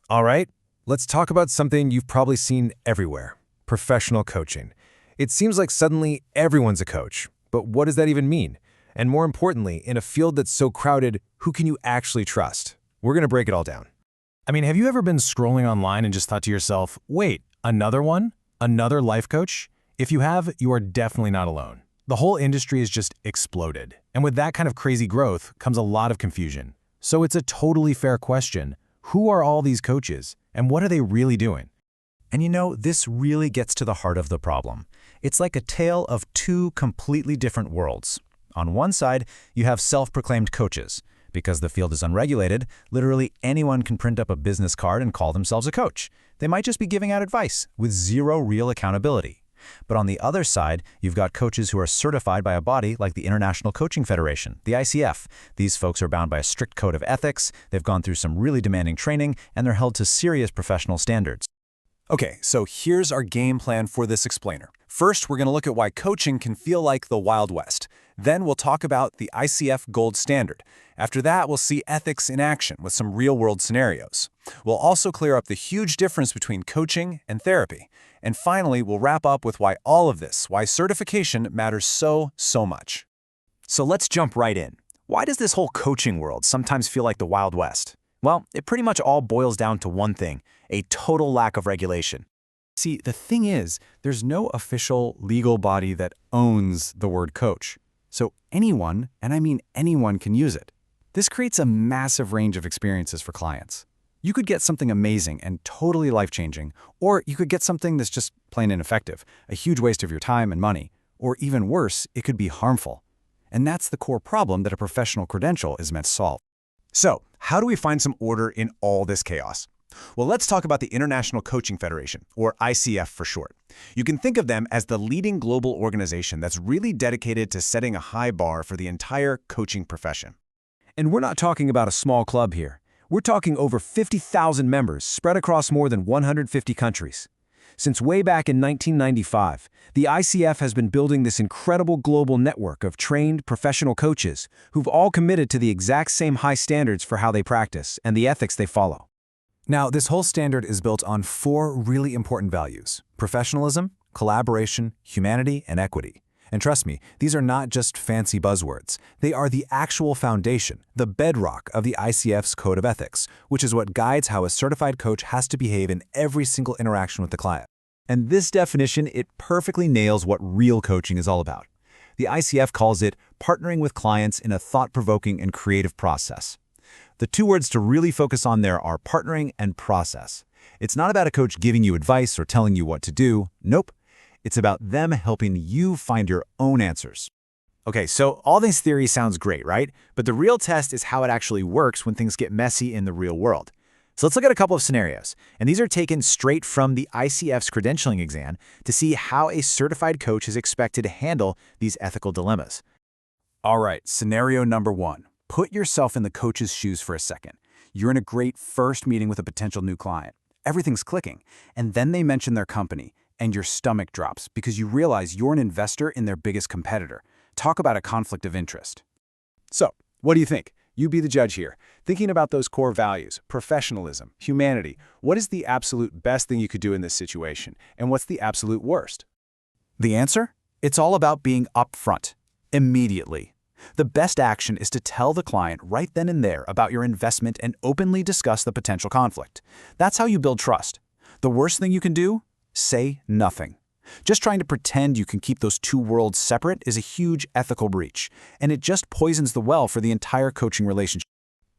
All right, let's talk about something you've probably seen everywhere: professional coaching. It seems like suddenly everyone's a coach, but what does that even mean? And more importantly, in a field that's so crowded, who can you actually trust? We're going to break it all down. I mean, have you ever been scrolling online and just thought to yourself, wait, another one? Another life coach? If you have, you are definitely not alone. The whole industry has just exploded. And with that kind of crazy growth comes a lot of confusion. So it's a totally fair question. Who are all these coaches, and what are they really doing? And you know, this really gets to the heart of the problem. It's like a tale of two completely different worlds. On one side, you have self-proclaimed coaches. Because the field is unregulated, literally anyone can print up a business card and call themselves a coach. They might just be giving out advice with zero real accountability. But on the other side, you've got coaches who are certified by a body like the International Coaching Federation, the ICF. These folks are bound by a strict code of ethics, they've gone through some really demanding training, and they're held to serious professional standards. Okay, so here's our game plan for this explainer. First, we're going to look at why coaching can feel like the Wild West. Then we'll talk about the ICF Gold Standard. After that, we'll see ethics in action with some real-world scenarios. We'll also clear up the huge difference between coaching and therapy. And finally, we'll wrap up with why all of this, why certification matters so much. So let's jump right in. Why does this whole coaching world sometimes feel like the Wild West? Well, it pretty much all boils down to one thing: a total lack of regulation. See, the thing is, there's no official legal body that owns the word coach. So anyone, and I mean anyone, can use it. This creates a massive range of experiences for clients. You could get something amazing and totally life-changing, or you could get something that's just plain ineffective, a huge waste of your time and money, or even worse, it could be harmful. And that's the core problem that a professional credential is meant to solve. So, how do we find some order in all this chaos? Well, let's talk about the International Coaching Federation, or ICF for short. You can think of them as the leading global organization that's really dedicated to setting a high bar for the entire coaching profession. And we're not talking about a small club here. We're talking over 50,000 members spread across more than 150 countries. Since way back in 1995, the ICF has been building this incredible global network of trained professional coaches who've all committed to the exact same high standards for how they practice and the ethics they follow. Now, this whole standard is built on four really important values: professionalism, collaboration, humanity, and equity. And trust me, these are not just fancy buzzwords. They are the actual foundation, the bedrock of the ICF's Code of Ethics, which is what guides how a certified coach has to behave in every single interaction with the client. And this definition, it perfectly nails what real coaching is all about. The ICF calls it partnering with clients in a thought-provoking and creative process. The two words to really focus on there are partnering and process. It's not about a coach giving you advice or telling you what to do. Nope. It's about them helping you find your own answers. Okay, so all this theory sounds great, right? But the real test is how it actually works when things get messy in the real world. So let's look at a couple of scenarios. And these are taken straight from the ICF's credentialing exam to see how a certified coach is expected to handle these ethical dilemmas. All right, scenario number one. Put yourself in the coach's shoes for a second. You're in a great first meeting with a potential new client. Everything's clicking, and then they mention their company, and your stomach drops because you realize you're an investor in their biggest competitor. Talk about a conflict of interest. So, what do you think? You be the judge here. Thinking about those core values, professionalism, humanity, what is the absolute best thing you could do in this situation? And what's the absolute worst? The answer? It's all about being upfront, immediately. The best action is to tell the client right then and there about your investment and openly discuss the potential conflict. That's how you build trust. The worst thing you can do? Say nothing. Just trying to pretend you can keep those two worlds separate is a huge ethical breach, and it just poisons the well for the entire coaching relationship.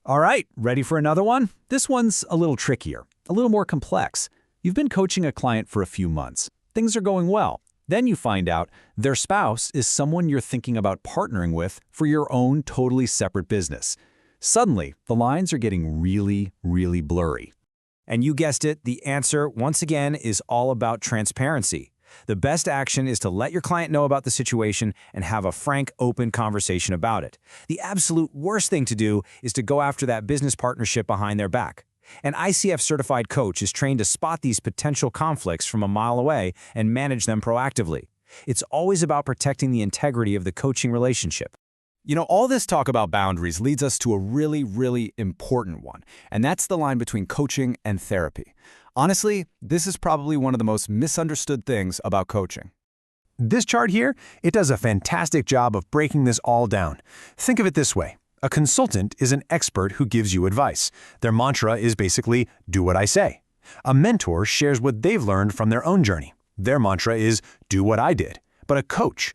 All right, ready for another one? This one's a little trickier, a little more complex. You've been coaching a client for a few months. Things are going well. Then you find out their spouse is someone you're thinking about partnering with for your own totally separate business. Suddenly, the lines are getting really, really blurry. And you guessed it, the answer, once again, is all about transparency. The best action is to let your client know about the situation and have a frank, open conversation about it. The absolute worst thing to do is to go after that business partnership behind their back. An ICF certified coach is trained to spot these potential conflicts from a mile away and manage them proactively. It's always about protecting the integrity of the coaching relationship. All this talk about boundaries leads us to a really, really important one, and that's the line between coaching and therapy. Honestly, this is probably one of the most misunderstood things about coaching. This chart here, it does a fantastic job of breaking this all down. Think of it this way. A consultant is an expert who gives you advice. Their mantra is basically, do what I say. A mentor shares what they've learned from their own journey. Their mantra is, do what I did. But a coach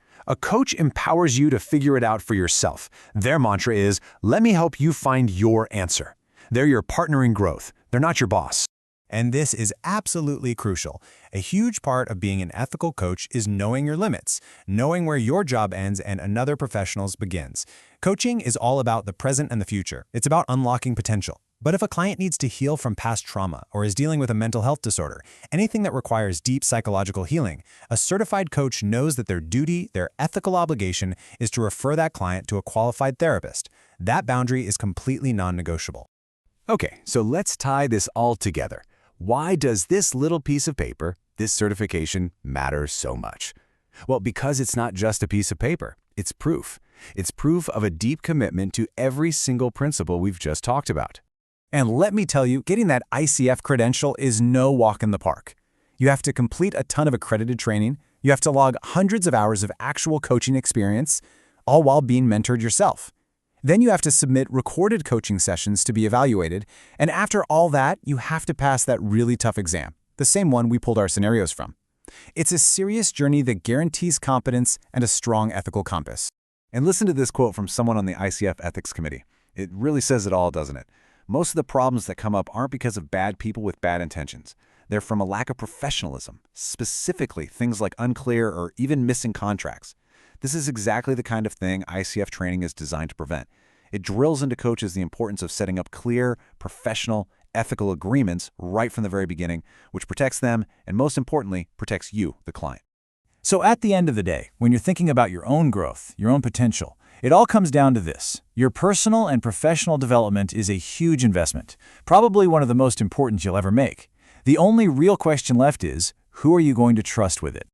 empowers you to figure it out for yourself. Their mantra is, let me help you find your answer. They're your partner in growth. They're not your boss. And this is absolutely crucial. A huge part of being an ethical coach is knowing your limits, knowing where your job ends and another professional's begins. Coaching is all about the present and the future. It's about unlocking potential. But if a client needs to heal from past trauma or is dealing with a mental health disorder, anything that requires deep psychological healing, a certified coach knows that their duty, their ethical obligation, is to refer that client to a qualified therapist. That boundary is completely non-negotiable. Okay, so let's tie this all together. Why does this little piece of paper, this certification, matter so much? Well, because it's not just a piece of paper. It's proof. It's proof of a deep commitment to every single principle we've just talked about. And let me tell you, getting that ICF credential is no walk in the park. You have to complete a ton of accredited training. You have to log hundreds of hours of actual coaching experience, all while being mentored yourself. Then you have to submit recorded coaching sessions to be evaluated, and after all that, you have to pass that really tough exam, the same one we pulled our scenarios from. It's a serious journey that guarantees competence and a strong ethical compass. And listen to this quote from someone on the ICF Ethics Committee. It really says it all, doesn't it? Most of the problems that come up aren't because of bad people with bad intentions. They're from a lack of professionalism, specifically things like unclear or even missing contracts. This is exactly the kind of thing ICF training is designed to prevent. It drills into coaches the importance of setting up clear, professional, ethical agreements right from the very beginning, which protects them and, most importantly, protects you, the client. So at the end of the day, when you're thinking about your own growth, your own potential, it all comes down to this. Your personal and professional development is a huge investment, probably one of the most important you'll ever make. The only real question left is, who are you going to trust with it?